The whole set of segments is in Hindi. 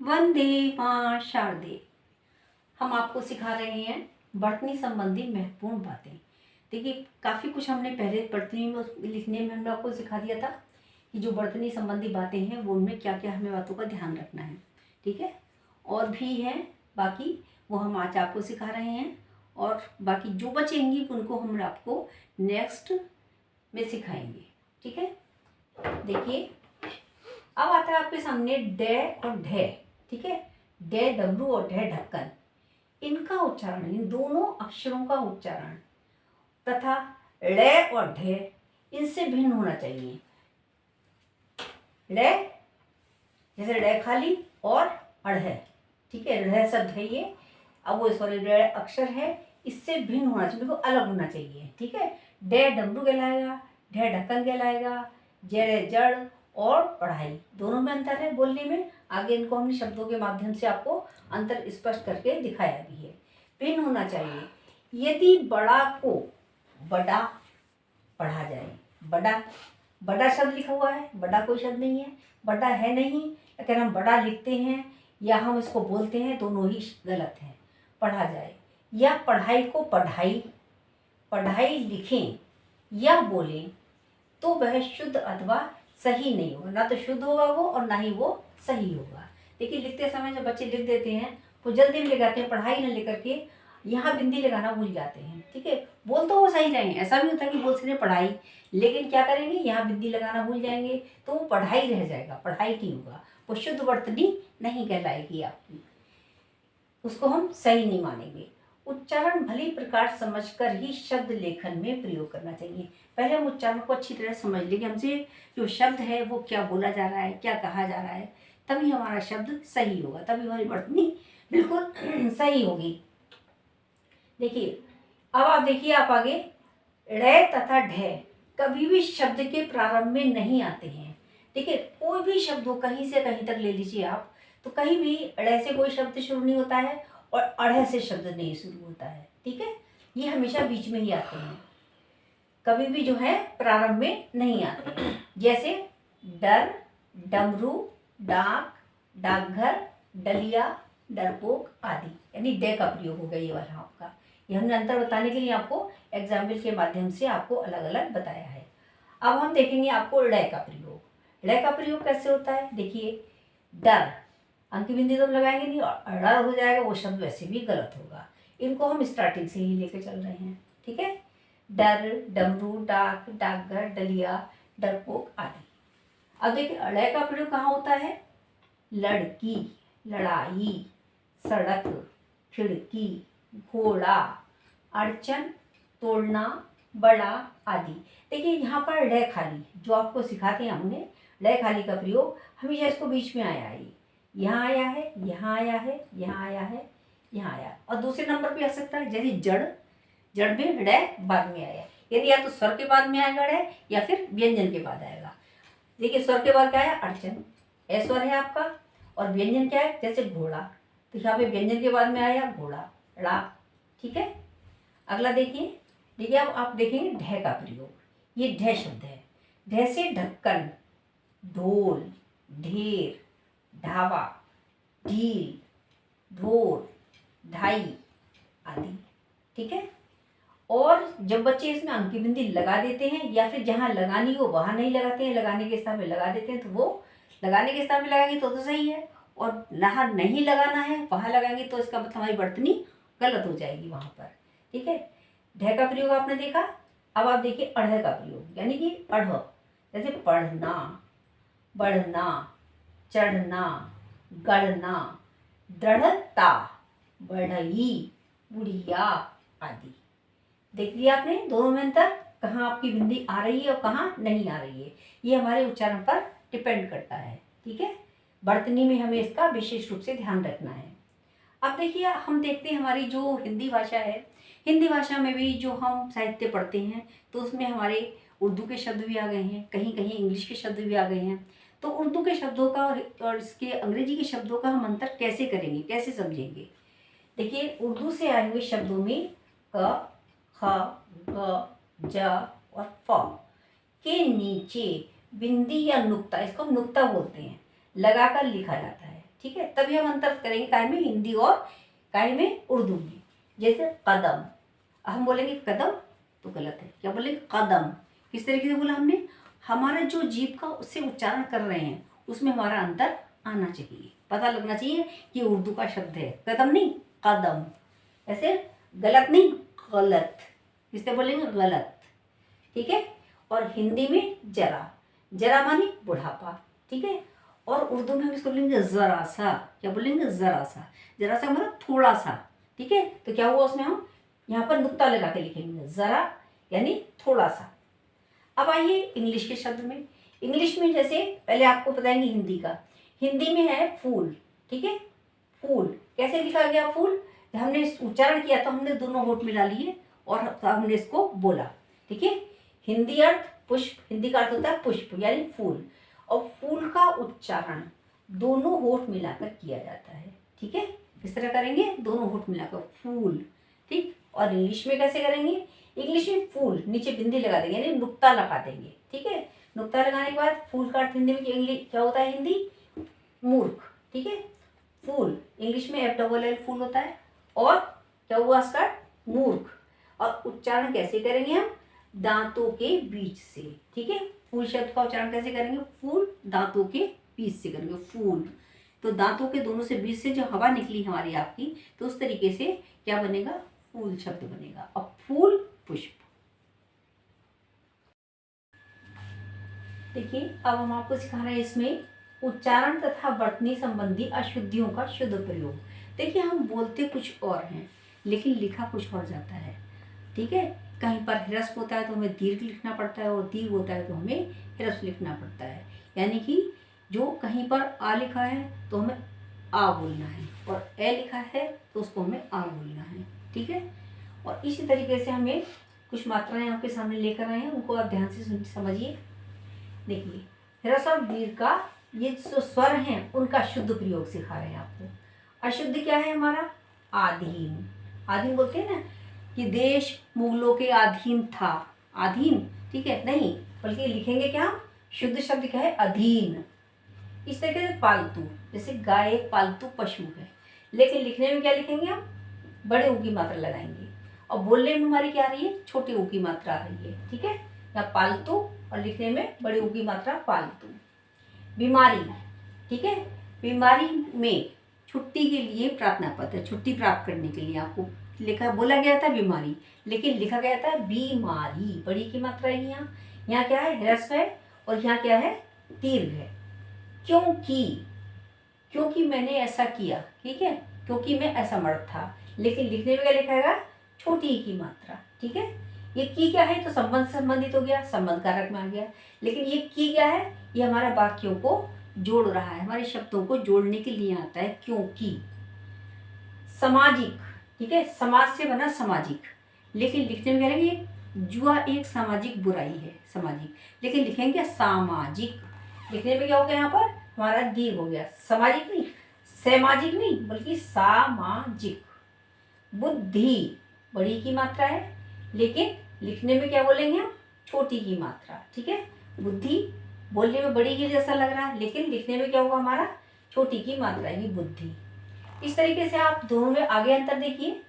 वंदे मां शारदे। हम आपको सिखा रहे हैं वर्तनी संबंधी महत्वपूर्ण बातें। देखिए काफ़ी कुछ हमने पहले वर्तनी में लिखने में हमने आपको सिखा दिया था कि जो वर्तनी संबंधी बातें हैं वो उनमें क्या क्या हमें बातों का ध्यान रखना है। ठीक है, और भी हैं बाकी, वो हम आज आपको सिखा रहे हैं, और बाकी जो बचेंगी उनको हम आपको नेक्स्ट में सिखाएंगे। ठीक है, देखिए अब आता है आपके सामने डे और ढे। ठीक है, डे डब्लू और ढे ढक्कन, इनका उच्चारण, इन दोनों अक्षरों का उच्चारण तथा ड़ और ढे इनसे भिन्न होना चाहिए। ड़ जैसे ड़ खाली और अढ़, ठीक है, ढ़ शब्द है ये, अब वो सॉरी ड़ अक्षर है, इससे भिन्न होना चाहिए, बिल्कुल अलग होना चाहिए। ठीक है, डे डब्लू कहलाएगा, ढे ढक्कन कहलाएगा, जड़ जड़ और पढ़ाई, दोनों में अंतर है बोलने में। आगे इनको हमने शब्दों के माध्यम से आपको अंतर स्पष्ट करके दिखाया भी है। भिन्न होना चाहिए। यदि बड़ा को बड़ा पढ़ा जाए, बड़ा बड़ा शब्द लिखा हुआ है, बड़ा कोई शब्द नहीं है, बड़ा है नहीं, लेकिन हम बड़ा लिखते हैं या हम इसको बोलते हैं, दोनों ही गलत है। पढ़ा जाए या पढ़ाई को पढ़ाई पढ़ाई लिखें या बोलें तो वह शुद्ध अथवा सही नहीं होगा, ना तो शुद्ध होगा वो और ना ही वो सही होगा। देखिए लिखते समय जब बच्चे लिख देते हैं वो जल्दी में लगाते हैं, पढ़ाई न लेकर के यहाँ बिंदी लगाना भूल जाते हैं। ठीक है, बोल तो वो सही रहेंगे, ऐसा भी होता है कि बोल सकते पढ़ाई, लेकिन क्या करेंगे यहाँ बिंदी लगाना भूल जाएंगे तो वो पढ़ाई रह जाएगा, पढ़ाई नहीं होगा, वो शुद्ध वर्तनी नहीं कहलाएगी आपकी, उसको हम सही नहीं मानेंगे। उच्चारण भली प्रकार समझकर ही शब्द लेखन में प्रयोग करना चाहिए। पहले हम उच्चारण को अच्छी तरह समझ लेंगे, हमसे जो शब्द है वो क्या बोला जा रहा है, क्या कहा जा रहा है, तभी हमारा शब्द सही होगा, तभी हमारी वर्तनी बिल्कुल सही होगी। देखिए अब आप देखिए, आप आगे ड़ तथा ढ कभी भी शब्द के प्रारंभ में नहीं आते हैं। देखिए कोई भी शब्द हो, कहीं से कहीं तक ले लीजिए आप, तो कहीं भी ड़ से कोई शब्द शुरू नहीं होता है और अढ़ से शब्द नहीं शुरू होता है। ठीक है, ये हमेशा बीच में ही आते हैं, कभी भी जो है प्रारंभ में नहीं आते। जैसे डर, डमरू, डाक, डाकघर, डलिया, डरपोक आदि, यानी डे का प्रयोग हो गया ये वाला आपका। ये हमने अंतर बताने के लिए आपको एग्जाम्पल के माध्यम से आपको अलग अलग बताया है। अब हम देखेंगे आपको ड़ का प्रयोग। ड़ का प्रयोग कैसे होता है, देखिए डर, अंकी बिंदी तो लगाएंगे नहीं और अड़र हो जाएगा, वो शब्द वैसे भी गलत होगा। इनको हम स्टार्टिंग से ही लेके चल रहे हैं। ठीक है, डर, डमरू, डाक, डाकघर, डलिया, डरपोक आदि। अब देखिए ड़ का प्रयोग कहाँ होता है, लड़की, लड़ाई, सड़क, खिड़की, घोड़ा, अड़चन, तोड़ना, बड़ा आदि। देखिए यहाँ पर ड़ खाली जो आपको सिखाते हैं हमने, ड़ खाली का प्रयोग हमेशा इसको बीच में आया है, यहाँ आया है, यहाँ आया है, यहाँ आया है, यहाँ आया, और दूसरे नंबर पे आ सकता है। जैसे जड़, जड़ में ड़ बाद में आया, यानी या तो स्वर के बाद में आएगा ड़ या फिर व्यंजन के बाद आएगा। देखिए स्वर के बाद क्या है, अड़चन, ए स्वर है आपका, और व्यंजन क्या है, जैसे घोड़ा, तो यहाँ पे व्यंजन के बाद में आया घोड़ा, ड़ा। ठीक है, अगला देखिए, देखिए अब आप देखेंगे ढ का प्रयोग, ये ढ शब्द है, ढ से ढक्कन, ढोल, ढेर, ढाबा, ढील, ढोर, ढाई आदि। ठीक है, और जब बच्चे इसमें अंकी बिंदी लगा देते हैं या फिर जहाँ लगानी हो वहाँ नहीं लगाते हैं, लगाने के स्थान पे लगा देते हैं, तो वो लगाने के स्थान पे लगाएंगे तो सही है, और जहाँ नहीं लगाना है वहाँ लगाएंगे तो इसका मतलब हमारी वर्तनी गलत हो जाएगी वहाँ पर। ठीक है, ढ का प्रयोग आपने देखा। अब आप देखिए अढ़ का प्रयोग, यानी कि अढ़, जैसे पढ़ना, बढ़ना, चढ़ना, गढ़ना, दृढ़ता, बढ़ई, बुढ़िया आदि। देख लिया आपने दोनों में अंतर, कहाँ आपकी बिंदी आ रही है और कहाँ नहीं आ रही है, ये हमारे उच्चारण पर डिपेंड करता है। ठीक है, वर्तनी में हमें इसका विशेष रूप से ध्यान रखना है। अब देखिए हम देखते हैं हमारी जो हिंदी भाषा है, हिंदी भाषा में भी जो हम साहित्य पढ़ते हैं तो उसमें हमारे उर्दू के शब्द भी आ गए हैं, कहीं कहीं इंग्लिश के शब्द भी आ गए हैं। तो उर्दू के शब्दों का और इसके अंग्रेजी के शब्दों का हम अंतर कैसे करेंगे, कैसे समझेंगे। देखिए उर्दू से आए हुए शब्दों में क, ख, ग, ज और फ के नीचे बिंदी या नुक्ता, इसको हम नुक्ता बोलते हैं, लगाकर लिखा जाता है। ठीक है, तभी हम अंतर करेंगे काय में, हिंदी और काय में, उर्दू में। जैसे कदम, हम बोलेंगे कदम तो गलत है, क्या बोलेंगे, कदम। किस तरीके से बोला हमने, हमारा जो जीभ का उससे उच्चारण कर रहे हैं उसमें हमारा अंतर आना चाहिए, पता लगना चाहिए कि उर्दू का शब्द है, कदम नहीं कदम। ऐसे गलत नहीं, गलत, किससे बोलेंगे, गलत, ठीक है। और हिंदी में जरा, जरा माने बुढ़ापा, ठीक है। और उर्दू में हम इसको बोलेंगे जरा सा, क्या बोलेंगे, जरा सा, जरा सा मतलब थोड़ा सा, ठीक है। तो क्या हुआ उसमें, हम यहाँ पर नुक्ता लगा के लिखेंगे, जरा यानी थोड़ा सा। अब आइए इंग्लिश के शब्द में। इंग्लिश में जैसे पहले आपको बताएंगे हिंदी का, हिंदी में है फूल, ठीक है। फूल कैसे लिखा गया, फूल, हमने उच्चारण किया तो हमने दोनों होठ मिला लिए और हमने इसको बोला, ठीक है। हिंदी अर्थ पुष्प, हिंदी का अर्थ होता है पुष्प यानी फूल, और फूल का उच्चारण दोनों होठ मिलाकर किया जाता है, ठीक है। किस तरह करेंगे, दोनों होठ मिलाकर फूल, ठीक। और इंग्लिश में कैसे करेंगे, इंग्लिश में फूल नीचे बिंदी लगा देंगे यानी नुक्ता लगा देंगे, ठीक है। नुक्ता लगाने के बाद फूल का अर्थ हिंदी में इंग्लिश क्या होता है, हिंदी मूर्ख, ठीक है। फूल इंग्लिश में FLL फूल होता है, और क्या हुआ इसका, मूर्ख। और उच्चारण कैसे करेंगे हम, दांतों के बीच से, ठीक है। फूल शब्द का उच्चारण कैसे करेंगे, फूल दांतों के बीच से करेंगे, फूल। तो दांतों के दोनों से बीच से जो हवा निकली हमारी आपकी, तो उस तरीके से क्या बनेगा, फूल शब्द बनेगा। अब फूल पुष्प, देखिए अब हम आपको सिखा रहे हैं इसमें उच्चारण तथा वर्तनी संबंधी अशुद्धियों का शुद्ध प्रयोग। देखिए हम बोलते कुछ और हैं लेकिन लिखा कुछ और जाता है, ठीक है। कहीं पर ह्रस्व होता है तो हमें दीर्घ लिखना पड़ता है, और दीर्घ होता है तो हमें ह्रस्व लिखना पड़ता है। यानी कि जो कहीं पर आ लिखा है तो हमें आ बोलना है, और ए लिखा है तो उसको हमें आ बोलना है, ठीक है। और इसी तरीके से हमें कुछ मात्राएं आपके सामने लेकर आए हैं, उनको आप ध्यान से समझिए। देखिए ह्रस्व और दीर्घ का ये जो स्वर हैं उनका शुद्ध प्रयोग सिखा रहे हैं आपको। अशुद्ध क्या है हमारा, आधीन, आधीन बोलते हैं ना कि देश मुगलों के अधीन था, अधीन, ठीक है, नहीं, बल्कि लिखेंगे क्या, शुद्ध शब्द क्या है, अधीन। इस तरीके से पालतू, जैसे गाय एक पालतू पशु है, लेकिन लिखने में क्या लिखेंगे हम, बड़े ऊ की मात्रा लगाएंगे, और बोलने में हमारी क्या आ रही है, छोटी ऊ की मात्रा आ रही है, ठीक है। या पालतू, और लिखने में बड़ी ऊ की मात्रा पालतू। बीमारी, ठीक है, बीमारी में छुट्टी के लिए प्रार्थना पत्र, छुट्टी प्राप्त करने के लिए आपको लिखा बोला गया था बीमारी, लेकिन लिखा गया था बीमारी, बड़ी की मात्रा है यहाँ, यहाँ क्या है, ह्रस्व है, और यहाँ क्या है, दीर्घ है। क्योंकि, क्योंकि मैंने ऐसा किया, ठीक है, क्योंकि मैं असमर्थ था, लेकिन लिखने में क्या लिखाएगा, छोटी की मात्रा, ठीक है। ये की क्या है, तो संबंध से संबंधित हो गया, संबंध कारक में आ गया, लेकिन ये की क्या है, ये हमारे वाक्यों को जोड़ रहा है, हमारे शब्दों को जोड़ने के लिए आता है, क्योंकि। सामाजिक, ठीक है, समाज से बना सामाजिक, लेकिन लिखने में क्या लगेगा, जुआ एक सामाजिक बुराई है, सामाजिक, लेकिन लिखेंगे सामाजिक, लिखने में क्या हो गया, यहाँ पर हमारा दीर्घ हो गया, सामाजिक नहीं, सामाजिक नहीं, बल्कि सामाजिक। बुद्धि बड़ी की मात्रा है, लेकिन लिखने में क्या बोलेंगे हम, छोटी की मात्रा, ठीक है। बुद्धि बोलने में बड़ी की जैसा लग रहा है, लेकिन लिखने में क्या होगा हमारा, छोटी की मात्रा है बुद्धि। इस तरीके से आप दोनों में आगे अंतर देखिए,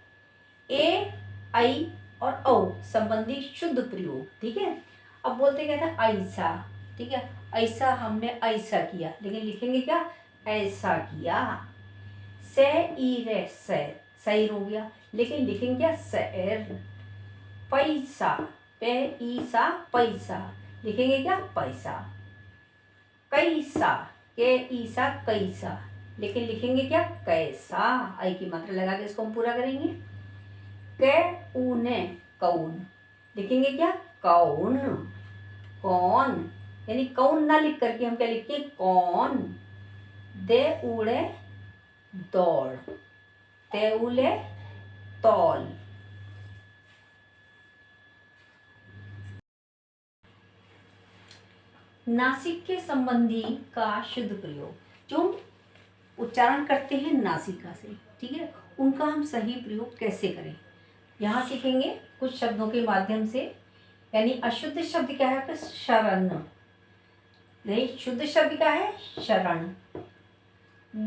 ए, आई और औ संबंधी शुद्ध प्रयोग, ठीक है। अब बोलते क्या था, ऐसा, ठीक है, ऐसा हमने ऐसा किया, लेकिन लिखेंगे क्या, ऐसा किया। से ई रे सैर, सैर हो गया, लेकिन लिखेंगे क्या, सैर। पैसा, पे ई सा पैसा, लिखेंगे क्या, पैसा। कैसा, के ई सा कैसा, लेकिन लिखेंगे क्या, कैसा, आई की मात्रा लगा के इसको हम पूरा करेंगे। के ऊने कौन, लिखेंगे क्या, कौन, कौन, यानी कौन ना लिख करके हम क्या लिखते हैं, कौन। दे उड़े दौड़, ते उले तौल। नासिक के संबंधी का शुद्ध प्रयोग, जो उच्चारण करते हैं नासिका से, ठीक है, उनका हम सही प्रयोग कैसे करें, यहाँ सीखेंगे कुछ शब्दों के माध्यम से। यानी अशुद्ध शब्द क्या है, शरण, नहीं, शुद्ध शब्द क्या है, शरण।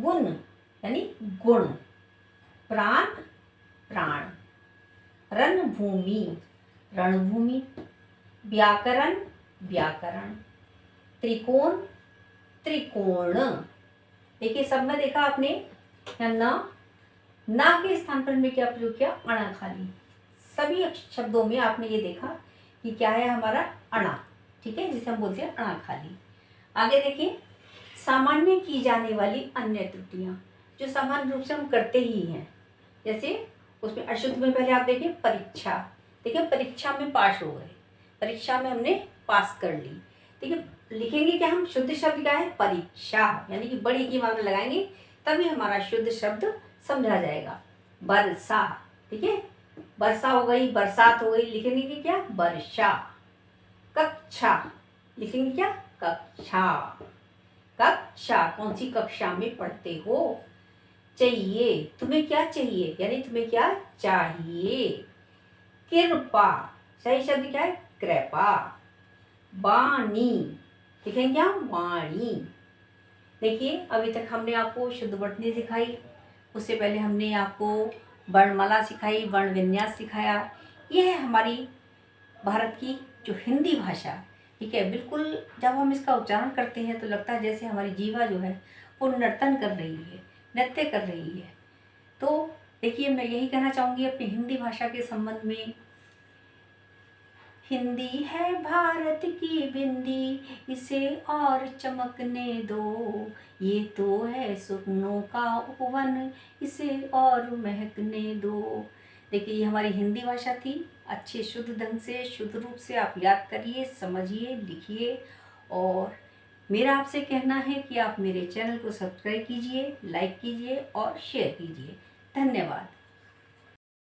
गुण यानी गुण, प्राण प्राण, रणभूमि रणभूमि, व्याकरण व्याकरण, त्रिकोण त्रिकोण। देखिए सब में देखा आपने ना के स्थान पर हमने क्या प्रयोग किया, अणा खाली। सभी शब्दों में आपने ये देखा कि क्या है हमारा अणा, ठीक है, जिसे हम बोलते हैं अणा खाली। आगे देखिए, सामान्य की जाने वाली अन्य त्रुटियां, जो सामान्य रूप से हम करते ही हैं, जैसे उसमें अशुद्ध में पहले आप देखिए परीक्षा, देखिए परीक्षा में पास हो गए, परीक्षा में हमने पास कर ली। देखिए लिखेंगे क्या हम, शुद्ध शब्द क्या है, परीक्षा, यानी कि बड़ी की मात्रा लगाएंगे तभी हमारा शुद्ध शब्द समझा जाएगा। वर्षा, ठीक है, वर्षा हो गई, बरसात हो गई, लिखेंगे कि क्या, वर्षा। कक्षा, लिखेंगे क्या, कक्षा। कक्षा, कौन सी कक्षा में पढ़ते हो। चाहिए, तुम्हें क्या चाहिए, यानी तुम्हें क्या चाहिए। कृपा, सही शब्द क्या है, कृपा। वाणी, लिखेंगे क्या, वाणी। देखिए अभी तक हमने आपको शुद्ध वर्तनी सिखाई, उससे पहले हमने आपको वर्णमाला सिखाई, वर्ण विन्यास सिखाया। यह है हमारी भारत की जो हिंदी भाषा, ठीक है। बिल्कुल जब हम इसका उच्चारण करते हैं तो लगता है जैसे हमारी जीवा जो है वो नर्तन कर रही है, नृत्य कर रही है। तो देखिए मैं यही कहना चाहूँगी अपनी हिंदी भाषा के संबंध में, हिंदी है भारत की बिंदी, इसे और चमकने दो, ये तो है सुगनों का उपवन, इसे और महकने दो। देखिए ये हमारी हिंदी भाषा थी। अच्छे शुद्ध ढंग से, शुद्ध रूप से आप याद करिए, समझिए, लिखिए। और मेरा आपसे कहना है कि आप मेरे चैनल को सब्सक्राइब कीजिए, लाइक कीजिए और शेयर कीजिए। धन्यवाद।